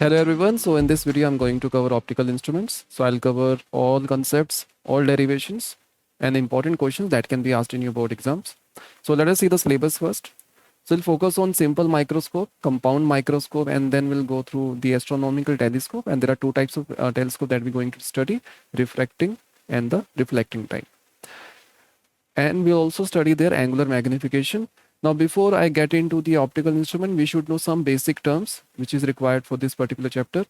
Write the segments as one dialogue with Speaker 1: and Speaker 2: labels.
Speaker 1: Hello everyone. So in this video, I'm going to cover optical instruments. So I'll cover all concepts, all derivations, and important questions that can be asked in your board exams. So let us see the syllabus first. So we'll focus on simple microscope, compound microscope, and then we'll go through the astronomical telescope. And there are two types of telescope that we're going to study: refracting and the reflecting type. And we'll also study their angular magnification. Now, before I get into the optical instrument, we should know some basic terms which is required for this particular chapter.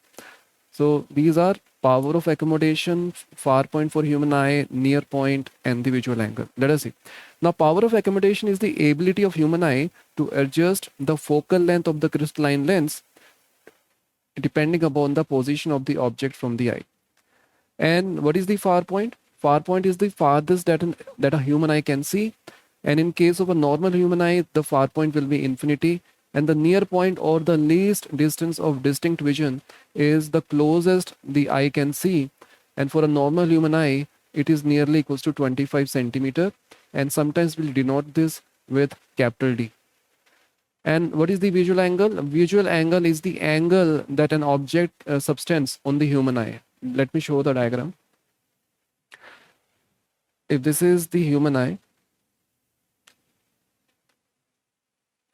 Speaker 1: So these are power of accommodation, far point for human eye, near point, and the visual angle. Let us see. Now, power of accommodation is the ability of human eye to adjust the focal length of the crystalline lens depending upon the position of the object from the eye. And what is the far point? Far point is the farthest that a human eye can see. And in case of a normal human eye, the far point will be infinity. And the near point, or the least distance of distinct vision, is the closest the eye can see. And for a normal human eye, it is nearly equals to 25 centimeter. And sometimes we'll denote this with capital D. And what is the visual angle? Visual angle is the angle that an object subtends on the human eye. Let me show the diagram. If this is the human eye,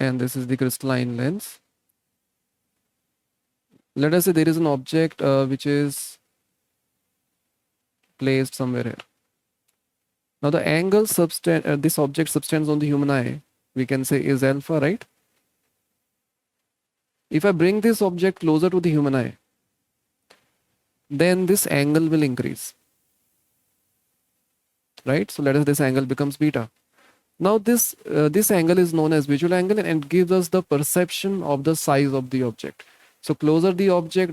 Speaker 1: and this is the crystalline lens, let us say there is an object which is placed somewhere here. Now the angle this object subtends on the human eye, we can say is alpha, right? If I bring this object closer to the human eye, then this angle will increase, right? So let us this angle becomes beta. Now this angle is known as visual angle and gives us the perception of the size of the object. So closer the object,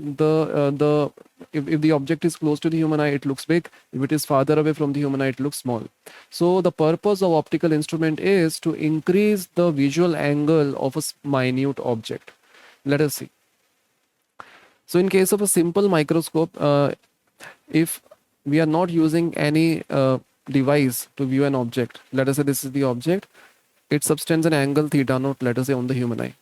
Speaker 1: if the object is close to the human eye, it looks big. If it is farther away from the human eye, it looks small. So the purpose of optical instrument is to increase the visual angle of a minute object. Let us see. So in case of a simple microscope, if we are not using any device to view an object, let us say this is the object, it subtends an angle theta naught, let us say, on the human eye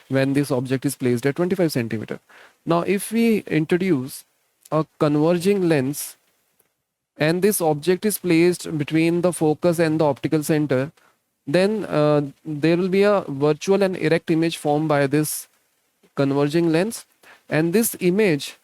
Speaker 1: when this object is placed at 25 centimeter. Now if we introduce a converging lens and this object is placed between the focus and the optical center, then there will be a virtual and erect image formed by this converging lens, and this image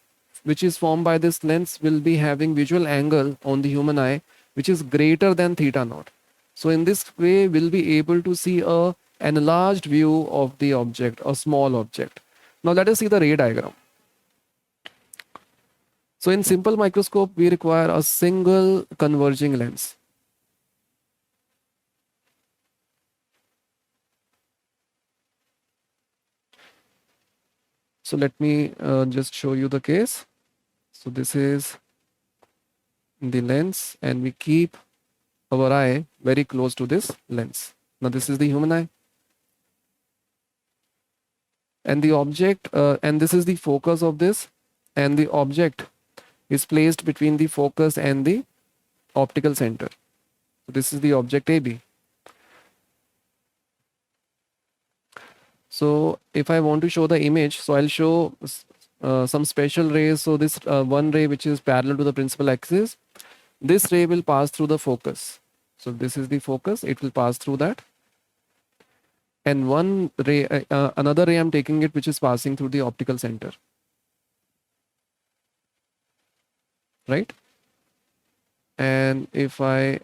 Speaker 1: which is formed by this lens will be having visual angle on the human eye which is greater than theta naught. So in this way we'll be able to see a enlarged view of the object, a small object. Now let us see the ray diagram. So in simple microscope we require a single converging lens. So let me just show you the case. So this is the lens and we keep our eye very close to this lens. Now this is the human eye. And the object, and this is the focus of this, and the object is placed between the focus and the optical center. So this is the object AB. So if I want to show the image, so I'll show some special rays. So this one ray which is parallel to the principal axis, this ray will pass through the focus. So this is the focus, it will pass through that. And one ray, another ray I'm taking it which is passing through the optical center. Right? And if I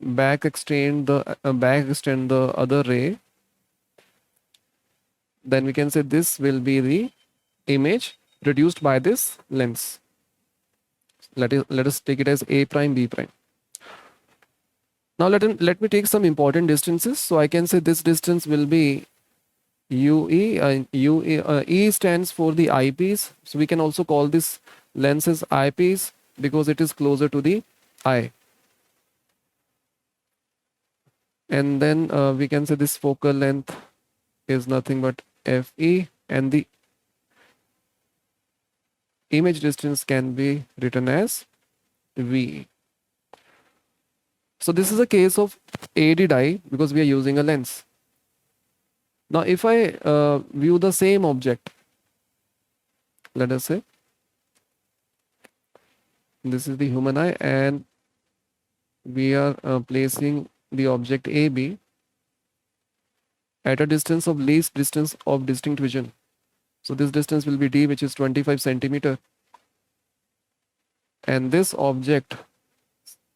Speaker 1: back extend the other ray, then we can say this will be the image produced by this lens. Let us take it as A prime, B prime. Now let me take some important distances. So I can say this distance will be UE. E stands for the eyepiece. So we can also call this lens as eyepiece because it is closer to the eye. And then we can say this focal length is nothing but FE, and the image distance can be written as VE. So this is a case of AD dye because we are using a lens. Now if I view the same object Let us say this is the human eye, and we are placing the object AB at a distance of least distance of distinct vision. So this distance will be D, which is 25 centimeter. And this object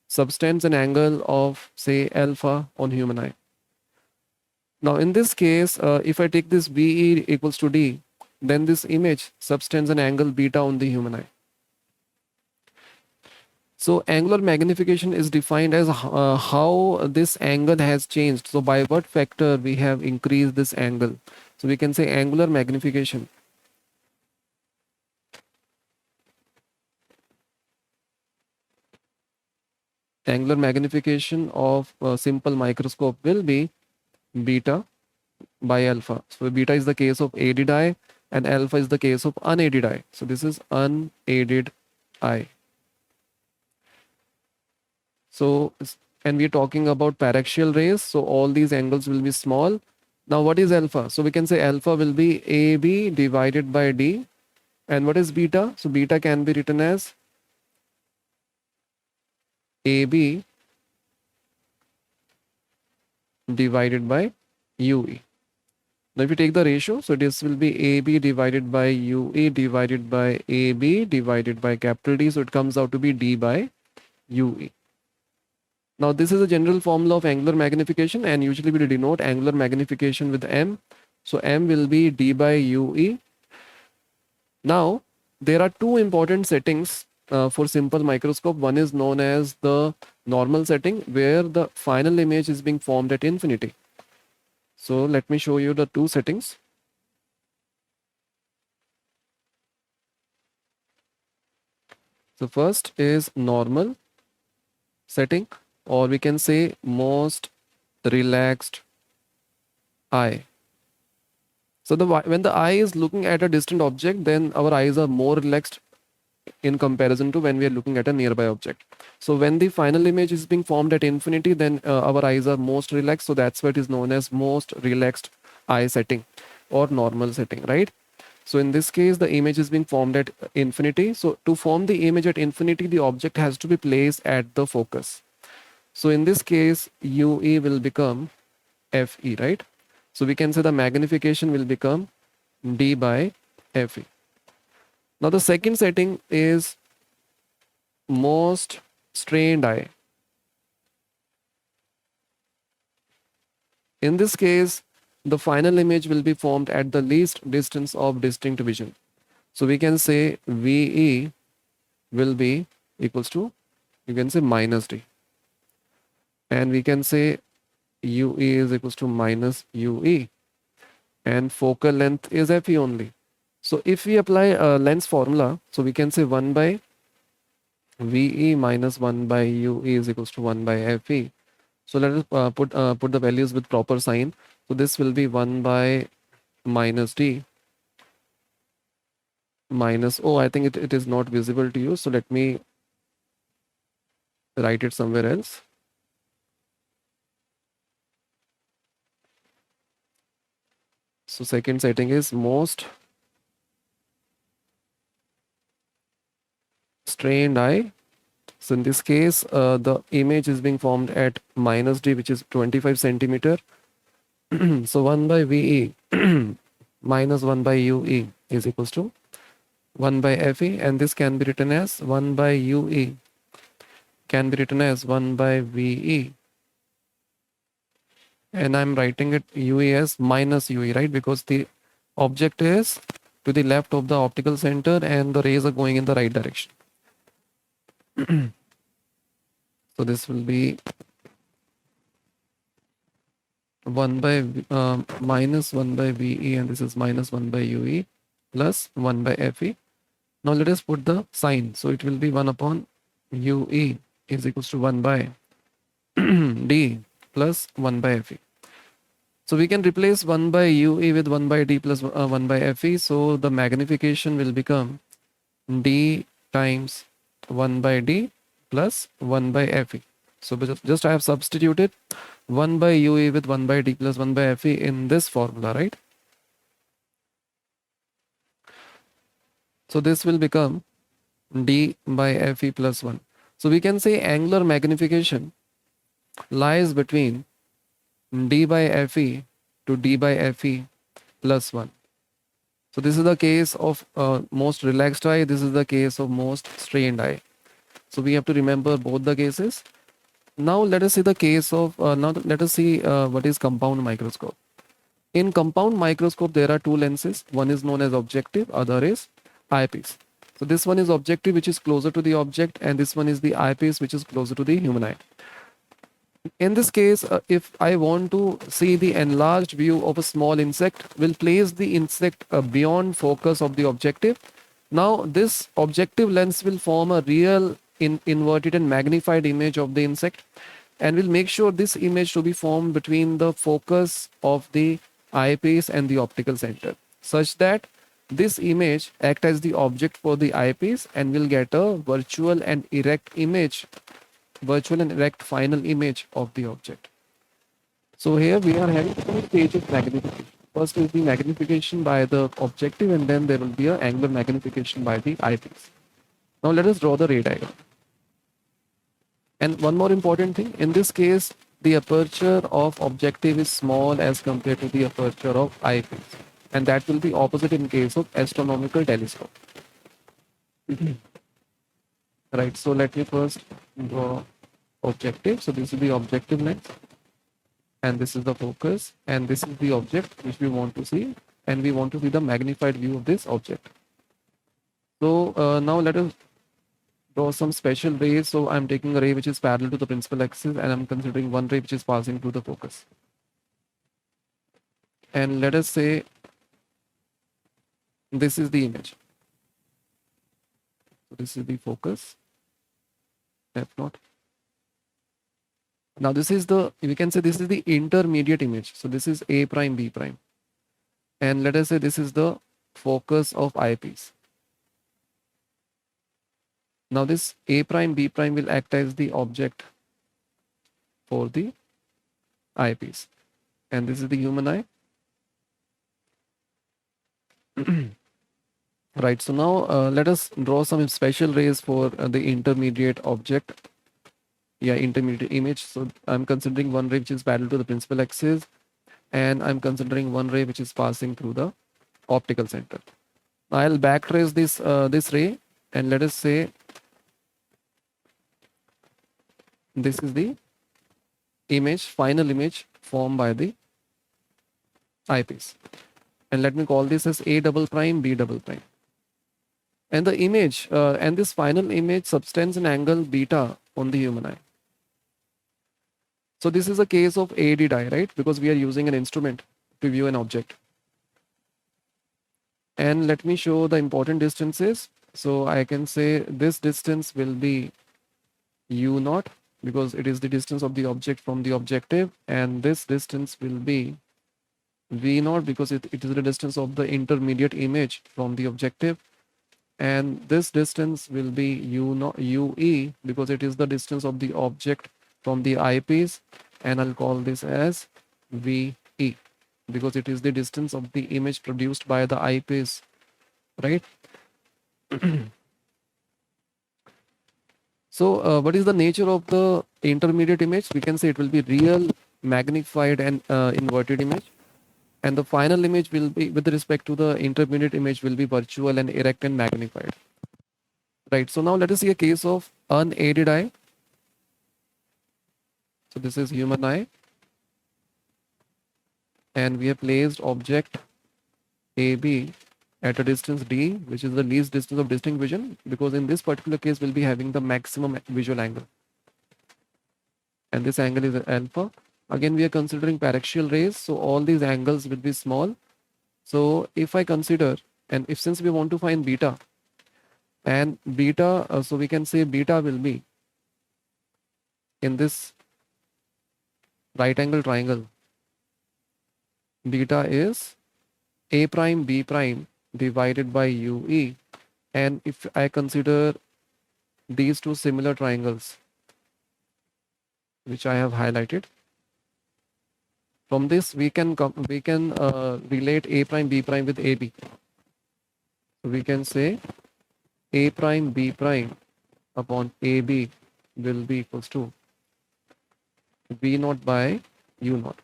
Speaker 1: subtends an angle of say alpha on human eye. Now in this case, if I take this BE equals to D, then this image subtends an angle beta on the human eye. So angular magnification is defined as how this angle has changed. So by what factor we have increased this angle. So we can say angular magnification. Angular magnification of a simple microscope will be beta by alpha. So beta is the case of aided eye and alpha is the case of unaided eye. So this is unaided eye. So, and we're talking about paraxial rays. So all these angles will be small. Now what is alpha? So we can say alpha will be AB divided by D. And what is beta? So beta can be written as AB divided by UE. Now if you take the ratio, so this will be AB divided by UE divided by AB divided by capital D. So it comes out to be D by UE. Now this is a general formula of angular magnification, and usually we denote angular magnification with M. So M will be D by UE. Now there are two important settings for simple microscope. One is known as the normal setting, where the final image is being formed at infinity. So let me show you the two settings. So first is normal setting, or we can say most relaxed eye. So when the eye is looking at a distant object, then our eyes are more relaxed in comparison to when we are looking at a nearby object. So when the final image is being formed at infinity, then our eyes are most relaxed. So that's what is known as most relaxed eye setting or normal setting, right? So in this case, the image is being formed at infinity. So to form the image at infinity, the object has to be placed at the focus. So in this case, UE will become FE, right? So we can say the magnification will become D by FE. Now the second setting is most strained eye. In this case, the final image will be formed at the least distance of distinct vision. So we can say VE will be equals to, you can say minus D. And we can say UE is equals to minus UE. And focal length is FE only. So if we apply a lens formula, so we can say 1 by VE minus 1 by UE is equals to 1 by FE. So let us put the values with proper sign. So this will be 1 by minus D minus, oh, I think it is not visible to you. So let me write it somewhere else. So second setting is most strained eye. So in this case, the image is being formed at minus D, which is 25 centimeter. So 1 by VE minus 1 by UE is equals to 1 by FE, and this can be written as 1 by UE can be written as 1 by VE, and I'm writing it UE as minus UE, right? Because the object is to the left of the optical center and the rays are going in the right direction. So this will be 1 by minus 1 by VE, and this is minus 1 by UE plus 1 by FE. Now let us put the sign. So it will be 1 upon UE is equals to 1 by D plus 1 by FE. So we can replace 1 by UE with 1 by D plus 1 by FE. So the magnification will become D times 1 by D plus 1 by FE. So just I have substituted 1 by UE with 1 by D plus 1 by FE in this formula, right? So this will become d by fe plus 1. So we can say angular magnification lies between d by fe to d by fe plus 1. So this is the case of most relaxed eye. This is the case of most strained eye. So we have to remember both the cases. Now let us see the case of let us see what is compound microscope. In compound microscope, there are two lenses. One is known as objective, other is eyepiece. So this one is objective, which is closer to the object, and this one is the eyepiece, which is closer to the human eye. In this case, if I want to see the enlarged view of a small insect, we'll place the insect beyond focus of the objective. Now, this objective lens will form a real inverted and magnified image of the insect, and we'll make sure this image to be formed between the focus of the eyepiece and the optical center, such that this image act as the object for the eyepiece and will get a virtual and erect final image of the object. So here we are having two stages of magnification. First is the magnification by the objective, and then there will be an angular magnification by the eyepiece. Now let us draw the ray diagram. And one more important thing, in this case, the aperture of objective is small as compared to the aperture of eyepiece. And that will be opposite in case of astronomical telescope. Right, so let me first draw objective. So this is the objective lens, and this is the focus, and this is the object which we want to see, and we want to see the magnified view of this object. So now let us draw some special rays. So I'm taking a ray which is parallel to the principal axis, and I'm considering one ray which is passing through the focus. And let us say this is the image. So this is the focus, f0. Now this is we can say this is the intermediate image. So this is A prime, B prime. And let us say this is the focus of eyepiece. Now this A prime, B prime will act as the object for the eyepiece. And this is the human eye. Right, so now let us draw some special rays for the intermediate object. Yeah, intermediate image. So I'm considering one ray which is parallel to the principal axis, and I'm considering one ray which is passing through the optical center. I'll backtrace this ray, and let us say this is the final image formed by the eyepiece. And let me call this as A double prime, B double prime. And the image and this final image subtends an angle beta on the human eye. So this is a case of aided eye, right? Because we are using an instrument to view an object. And let me show the important distances. So I can say this distance will be u0, because it is the distance of the object from the objective, and this distance will be v0, because it is the distance of the intermediate image from the objective, and this distance will be ue, because it is the distance of the object from the eyepiece, and I'll call this as ve, because it is the distance of the image produced by the eyepiece, right? So what is the nature of the intermediate image? We can say it will be real, magnified, and inverted image. And the final image will be, with respect to the intermediate image, will be virtual and erect and magnified. Right, so now let us see a case of unaided eye. So this is human eye. And we have placed object AB at a distance D, which is the least distance of distinct vision, because in this particular case we'll be having the maximum visual angle. And this angle is alpha. Again, we are considering paraxial rays, so all these angles will be small. So if I consider, and if since we want to find beta, and beta, so we can say beta will be in this right angle triangle. Beta is A prime B prime divided by UE. And if I consider these two similar triangles, which I have highlighted, from this we can relate A prime B prime with AB. we can say A prime B prime upon AB will be equals to V naught by U naught.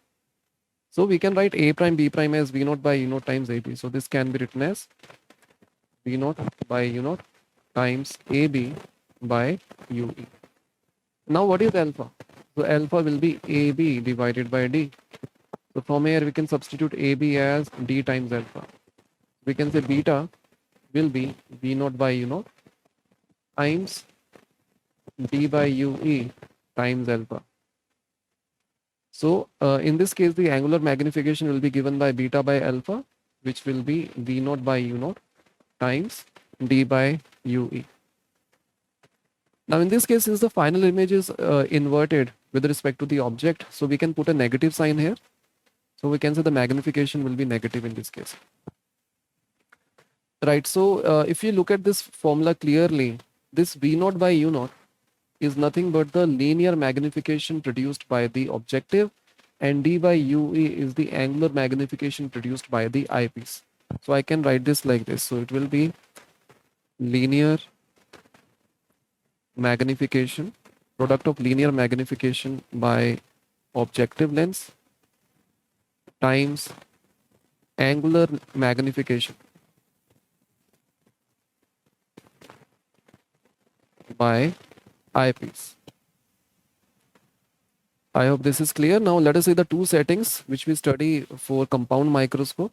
Speaker 1: So we can write A prime B prime as V naught by U naught times AB. So this can be written as V naught by U naught times AB by UE. Now what is alpha? So alpha will be AB divided by D. So from here we can substitute AB as D times alpha. We can say beta will be V naught by U naught times D by UE times alpha. So in this case, the angular magnification will be given by beta by alpha, which will be V naught by U naught times D by UE. Now in this case, since the final image is inverted with respect to the object, so we can put a negative sign here. So we can say the magnification will be negative in this case. Right, so if you look at this formula clearly, this V naught by U naught is nothing but the linear magnification produced by the objective, and D by UE is the angular magnification produced by the eyepiece. So I can write this like this. So it will be linear magnification, product of linear magnification by objective lens times angular magnification by eyepiece. I hope this is clear. Now let us see the two settings which we study for compound microscope.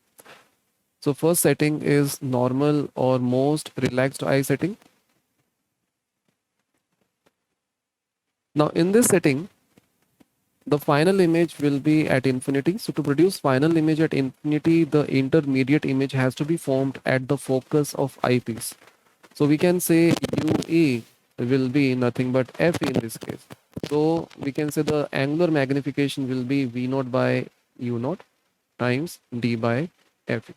Speaker 1: So first setting is normal or most relaxed eye setting. Now in this setting, the final image will be at infinity. So to produce final image at infinity, the intermediate image has to be formed at the focus of eyepiece. So we can say UE will be nothing but F in this case. So we can say the angular magnification will be V naught by U naught times D by F.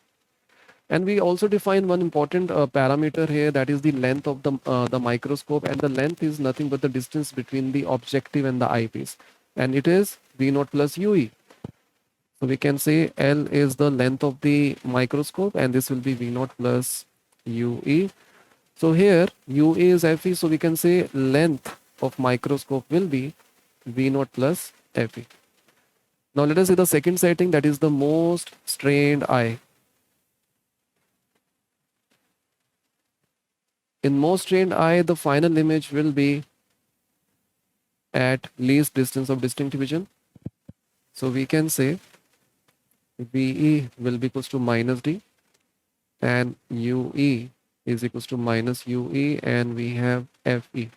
Speaker 1: And we also define one important parameter here, that is the length of the microscope, and the length is nothing but the distance between the objective and the eyepiece, and it is V naught plus UE. So we can say L is the length of the microscope, and this will be V naught plus UE. So here UE is Fe, so we can say length of microscope will be V naught plus Fe. Now let us see the second setting, that is the most strained eye. In most strained eye, the final image will be at least distance of distinct vision. So we can say VE will be equals to minus D, and UE is equals to minus UE, and we have FE.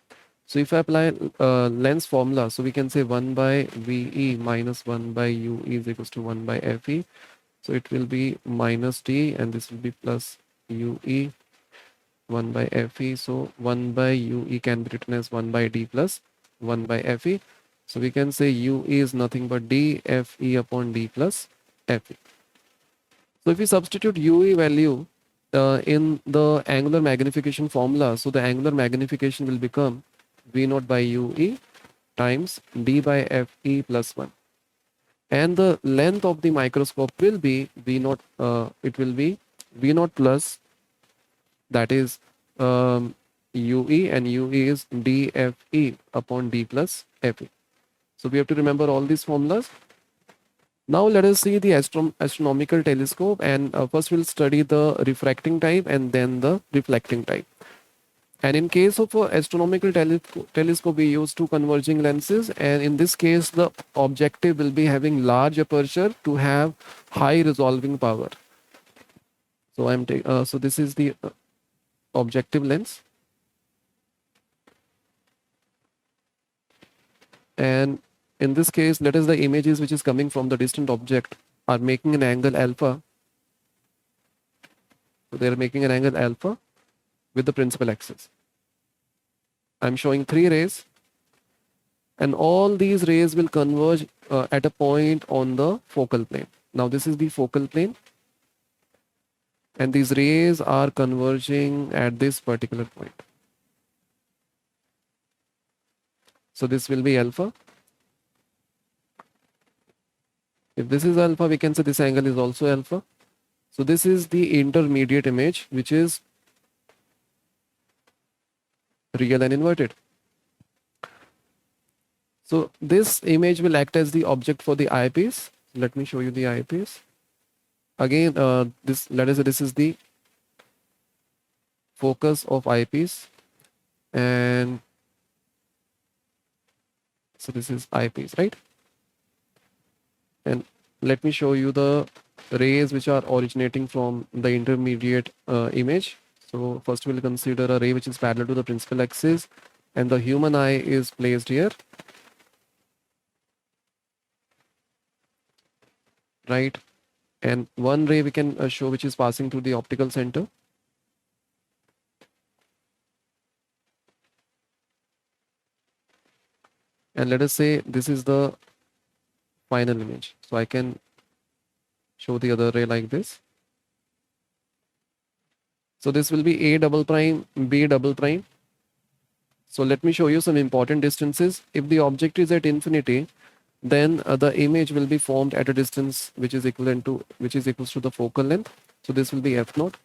Speaker 1: So if I apply lens formula, so we can say 1 by VE minus 1 by UE is equals to 1 by FE. So it will be minus D, and this will be plus UE 1 by Fe. So 1 by UE can be written as 1 by D plus 1 by Fe. So we can say UE is nothing but D Fe upon D plus Fe. So if we substitute UE value in the angular magnification formula, so the angular magnification will become V naught by UE times D by Fe plus 1. And the length of the microscope will be V naught, it will be V naught plus, that is UE, and UE is DFE upon D plus Fe. So we have to remember all these formulas. Now let us see the astronomical telescope, and first we'll study the refracting type and then the reflecting type. And in case of astronomical telescope, we use two converging lenses, and in this case the objective will be having large aperture to have high resolving power. So so this is the objective lens, and in this case, let us the images which is coming from the distant object are making an angle alpha. So they are making an angle alpha with the principal axis. I'm showing 3 rays, and all these rays will converge at a point on the focal plane. Now this is the focal plane, and these rays are converging at this particular point. So this will be alpha. If this is alpha, we can say this angle is also alpha. So this is the intermediate image which is real and inverted. So this image will act as the object for the eyepiece. Let me show you the eyepiece. Again, this, let us say this is the focus of eyepiece, and so this is eyepiece, right? And let me show you the rays which are originating from the intermediate image. So first we'll consider a ray which is parallel to the principal axis, and the human eye is placed here, right? And one ray we can show which is passing through the optical center. And let us say this is the final image. So I can show the other ray like this. So this will be A double prime, B double prime. So let me show you some important distances. If the object is at infinity, then the image will be formed at a distance which is equals to the focal length. So this will be f naught,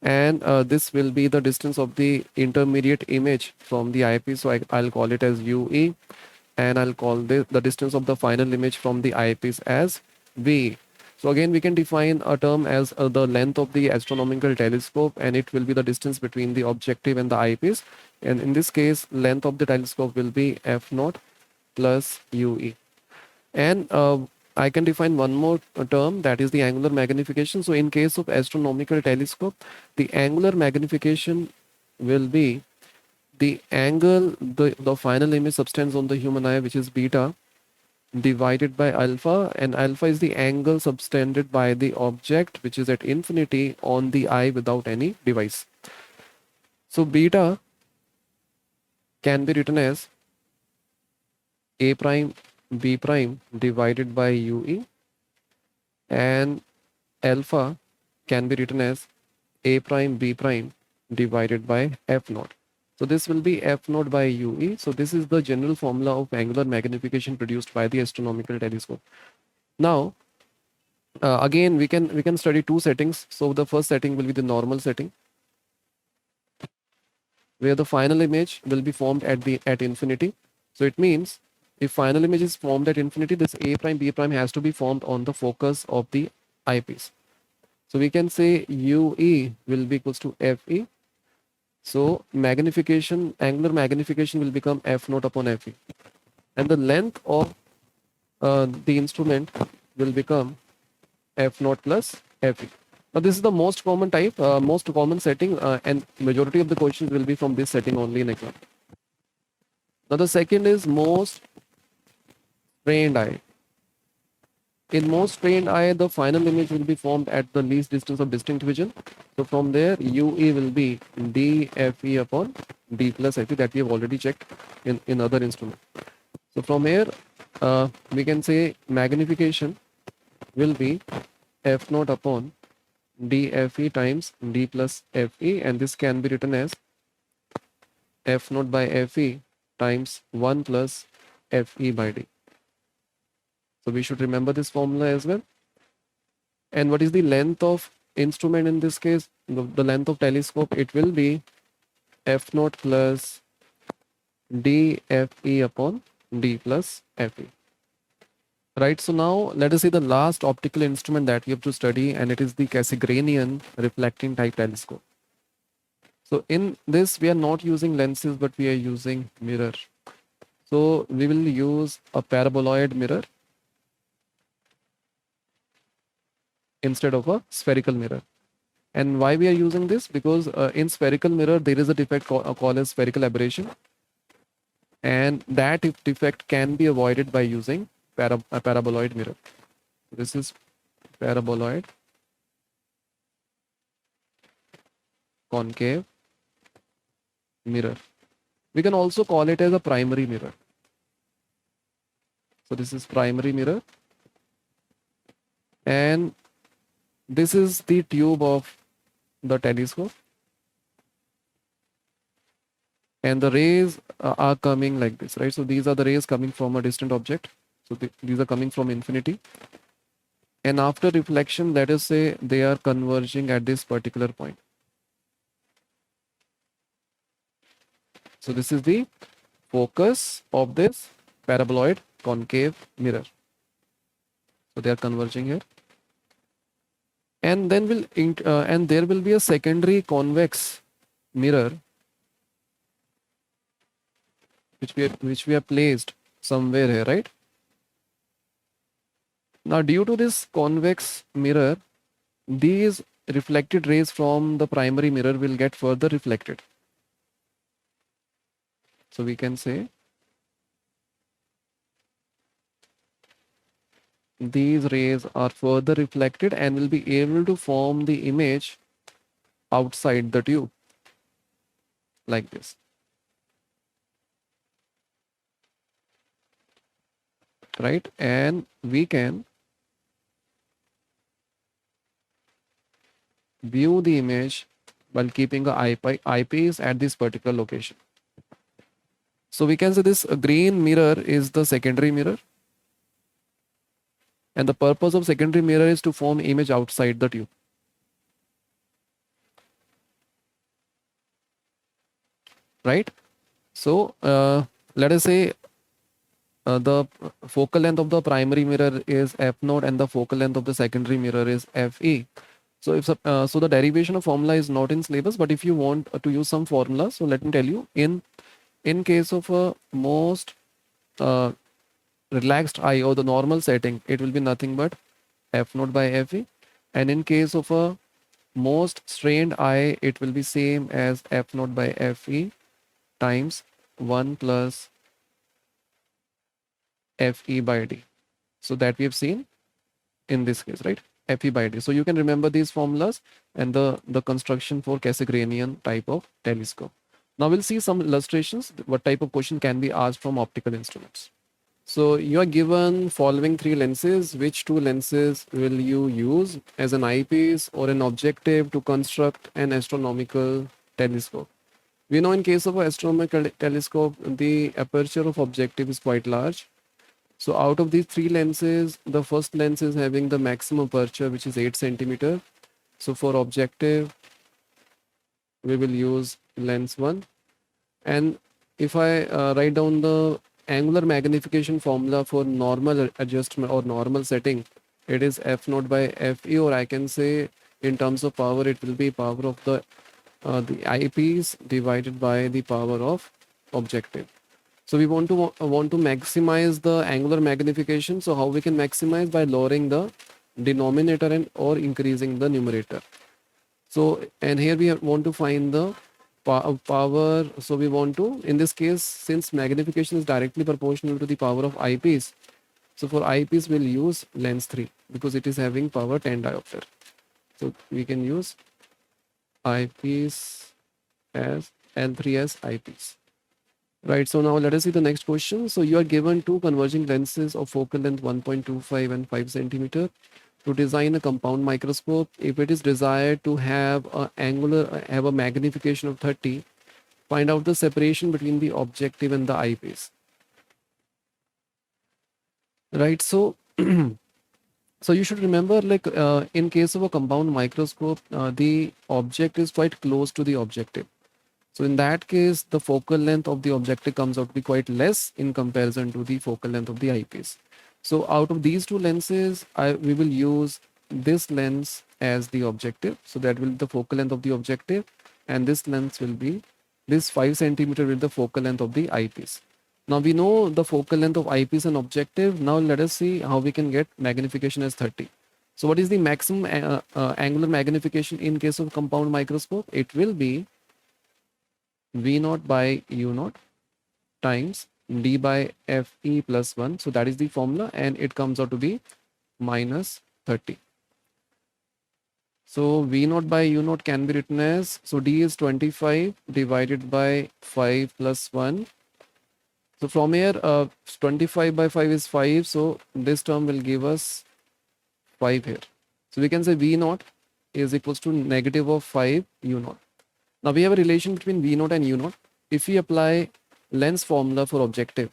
Speaker 1: and this will be the distance of the intermediate image from the eyepiece. So I'll call it as UE, and I'll call the distance of the final image from the eyepiece as V. So again, we can define a term as the length of the astronomical telescope, and it will be the distance between the objective and the eyepiece. And in this case, length of the telescope will be f naught plus UE. And I can define one more term, that is the angular magnification. So in case of astronomical telescope, the angular magnification will be the angle the final image subtends on the human eye, which is beta, divided by alpha, and alpha is the angle subtended by the object which is at infinity on the eye without any device. So beta can be written as A prime B prime divided by UE, and alpha can be written as A prime B prime divided by f naught. So this will be f naught by UE. So this is the general formula of angular magnification produced by the astronomical telescope. Now, again, we can study two settings. So the first setting will be the normal setting, where the final image will be formed at infinity. So it means if final image is formed at infinity, this A prime B prime has to be formed on the focus of the eyepiece. So we can say UE will be equals to FE. So magnification, angular magnification will become f naught upon FE, and the length of the instrument will become f naught plus FE. Now this is the most common type, most common setting, and majority of the questions will be from this setting only in exam. Now the second is most strained eye. In most strained eye, the final image will be formed at the least distance of distinct vision. So from there, UE will be dFE upon D plus FE, that we have already checked in other instrument. So from here, we can say magnification will be f naught upon dFE times D plus FE, and this can be written as f naught by FE times 1 plus FE by D. So we should remember this formula as well. And what is the length of instrument in this case? The length of telescope, it will be f naught plus dFE upon D plus FE. Right, so now let us see the last optical instrument that we have to study, and it is the Cassegrainian reflecting type telescope. So in this, we are not using lenses, but we are using mirror. So we will use a paraboloid mirror instead of a spherical mirror. And why we are using this? Because in spherical mirror, there is a defect called as spherical aberration. And that defect can be avoided by using a paraboloid mirror. This is paraboloid concave mirror. We can also call it as a primary mirror. So this is primary mirror. And this is the tube of the telescope. And the rays are coming like this, right? So these are the rays coming from a distant object. So these are coming from infinity. And after reflection, let us say they are converging at this particular point. So this is the focus of this paraboloid concave mirror. So they are converging here. And then and there will be a secondary convex mirror which we have placed somewhere here, right? Now due to this convex mirror, these reflected rays from the primary mirror will get further reflected. So we can say these rays are further reflected and will be able to form the image outside the tube like this, right? And we can view the image while keeping a eyepiece at this particular location. So we can say this green mirror is the secondary mirror, and the purpose of secondary mirror is to form image outside the tube, right? So let us say the focal length of the primary mirror is f naught and the focal length of the secondary mirror is fe. So if so the derivation of formula is not in syllabus, but if you want to use some formula, so let me tell you, in case of a most relaxed eye or the normal setting, it will be nothing but f naught by fe, and in case of a most strained eye, it will be same as f naught by fe times 1 plus fe by d. So that we have seen in this case, right? Fe by d. So you can remember these formulas and the construction for Cassegrainian type of telescope. Now we'll see some illustrations, what type of question can be asked from optical instruments. So you are given following three lenses. Which two lenses will you use as an eyepiece or an objective to construct an astronomical telescope? We know in case of an astronomical telescope, the aperture of objective is quite large. So out of these three lenses, the first lens is having the maximum aperture, which is 8 centimeter. So for objective, we will use lens 1. And if I write down the angular magnification formula for normal adjustment or normal setting, it is f naught by fe, or I can say in terms of power, it will be power of the eyepiece divided by the power of objective. So we want to maximize the angular magnification. So how we can maximize? By lowering the denominator and or increasing the numerator. So, and here we want to find the power. So we want to, in this case, since magnification is directly proportional to the power of eyepiece, so for eyepiece we'll use lens 3 because it is having power 10 diopter. So we can use eyepiece as L3 as eyepiece. Right, so now let us see the next question. So you are given two converging lenses of focal length 1.25 and 5 centimeter to design a compound microscope. If it is desired to have a magnification of 30, find out the separation between the objective and the eyepiece. Right, so so you should remember, like in case of a compound microscope, the object is quite close to the objective. So in that case, the focal length of the objective comes out to be quite less in comparison to the focal length of the eyepiece. So out of these two lenses, we will use this lens as the objective. So that will be the focal length of the objective, and this lens will be, this 5 centimeter will be the focal length of the eyepiece. Now we know the focal length of eyepiece and objective. Now let us see how we can get magnification as 30. So what is the maximum angular magnification in case of compound microscope? It will be V naught by U naught times D by Fe plus 1. So that is the formula, and it comes out to be minus 30. So V naught by U naught can be written as, so D is 25 divided by 5 plus 1. So from here, 25 by 5 is 5. So this term will give us 5 here. So we can say V naught is equals to negative of 5 U naught. Now we have a relation between V naught and U naught. If we apply lens formula for objective,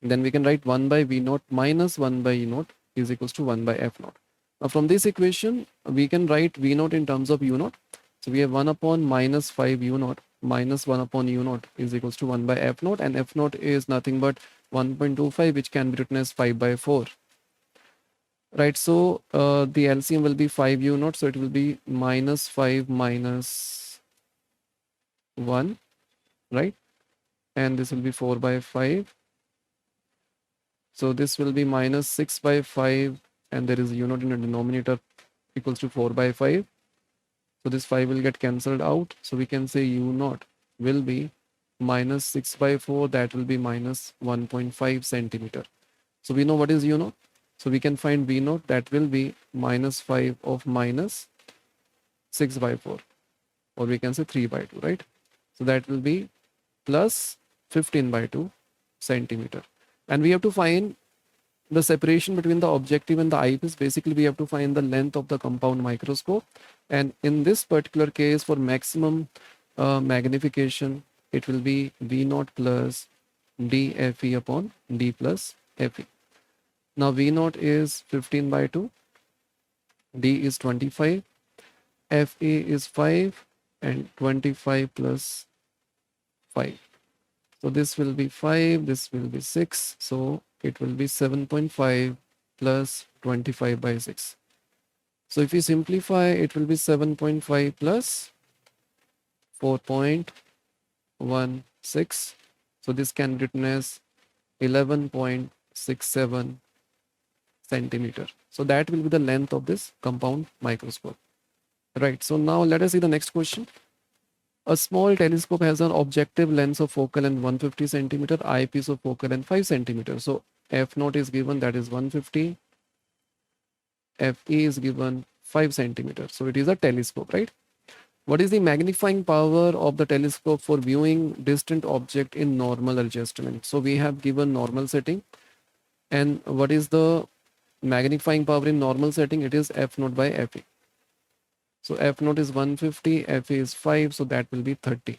Speaker 1: then we can write 1 by V naught minus 1 by U naught is equals to 1 by F naught. Now from this equation, we can write V naught in terms of U naught. So we have 1 upon minus 5 U naught minus 1 upon u naught is equals to 1 by f naught, and f naught is nothing but 1.25, which can be written as 5 by 4. Right, so the LCM will be 5 u naught, so it will be minus 5 minus 1, right? And this will be 4 by 5. So this will be minus 6 by 5, and there is u naught in the denominator equals to 4 by 5. So this 5 will get cancelled out. So we can say u naught will be minus 6 by 4, that will be minus 1.5 centimeter. So we know what is u naught. So we can find v naught, that will be minus 5 of minus 6 by 4, or we can say 3 by 2, right? So that will be plus 15 by 2 centimeter. And we have to find the separation between the objective and the eyepiece. Basically, we have to find the length of the compound microscope. And in this particular case, for maximum magnification, it will be v naught plus dFe upon d plus Fe. Now v naught is 15 by 2, d is 25, Fa is 5, and 25 plus 5. So this will be 5, this will be 6. So it will be 7.5 plus 25 by 6. So if we simplify, it will be 7.5 plus 4.16. So this can be written as 11.67 centimeter. So that will be the length of this compound microscope. Right. So now let us see the next question. A small telescope has an objective lens of focal length 150 centimeter, eyepiece of focal length 5 centimeter. So f naught is given, that is 150. Fe is given 5 centimeters. So it is a telescope, right? What is the magnifying power of the telescope for viewing distant object in normal adjustment? So we have given normal setting. And what is the magnifying power in normal setting? It is f naught by Fe. So f naught is 150, Fe is 5, so that will be 30.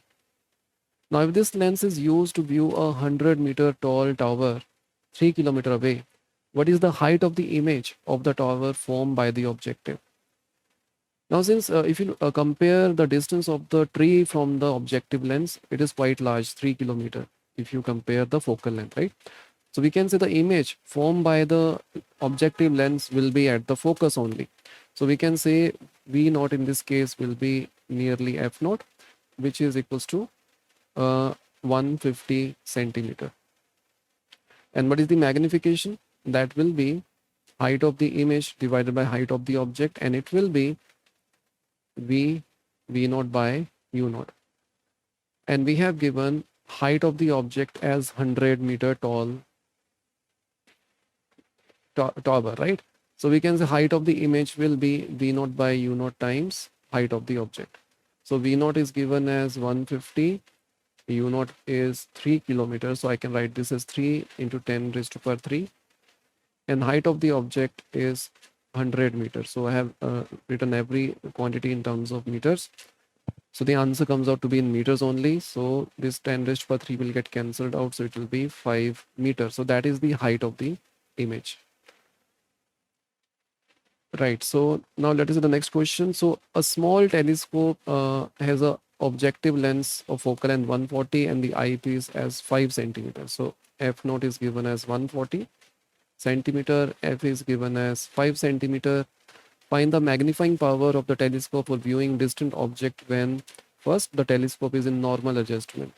Speaker 1: Now if this lens is used to view a 100-meter tall tower 3 kilometers away, what is the height of the image of the tower formed by the objective? Now since if you compare the distance of the tree from the objective lens, it is quite large, 3 kilometers, if you compare the focal length, right? So we can say the image formed by the objective lens will be at the focus only. So we can say V naught in this case will be nearly F naught, which is equals to 150 centimeter. And what is the magnification? That will be height of the image divided by height of the object, and it will be V naught by U naught. And we have given height of the object as 100-meter tall tower, right? So we can say height of the image will be V naught by U naught times height of the object. So V naught is given as 150, U naught is 3 kilometers. So I can write this as 3 into 10 raised to power 3. And height of the object is 100 meters. So I have written every quantity in terms of meters. So the answer comes out to be in meters only. So this 10 raised to power 3 will get cancelled out. So it will be 5 meters. So that is the height of the image. Right. So now let us see the next question. So a small telescope has a objective lens of focal length 140 and the eyepiece as 5 centimeters. So f naught is given as 140 centimeter. F is given as 5 centimeter. Find the magnifying power of the telescope for viewing distant object when first the telescope is in normal adjustment.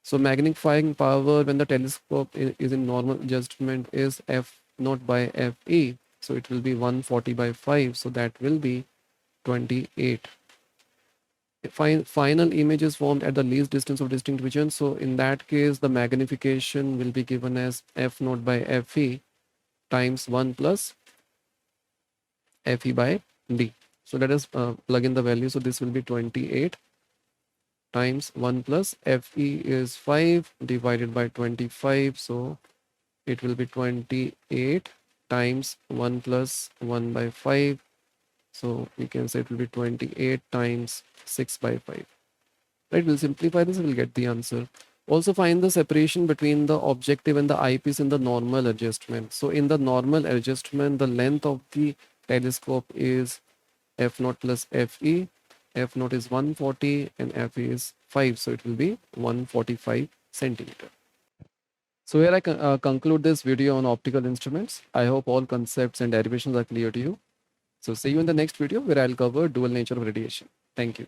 Speaker 1: So magnifying power when the telescope is in normal adjustment is f naught by Fe. So it will be 140 by 5. So that will be 28. Final image is formed at the least distance of distinct vision. So in that case, the magnification will be given as f naught by Fe times 1 plus Fe by d. So let us plug in the value. So this will be 28 times 1 plus Fe is 5 divided by 25. So it will be 28 times 1 plus 1 by 5. So we can say it will be 28 times 6 by 5. Right, we'll simplify this, we'll get the answer. Also find the separation between the objective and the eyepiece in the normal adjustment. So in the normal adjustment, the length of the telescope is f naught plus Fe, F naught is 140 and F is 5. So it will be 145 centimeter. So here I conclude this video on optical instruments. I hope all concepts and derivations are clear to you. So see you in the next video where I'll cover dual nature of radiation. Thank you.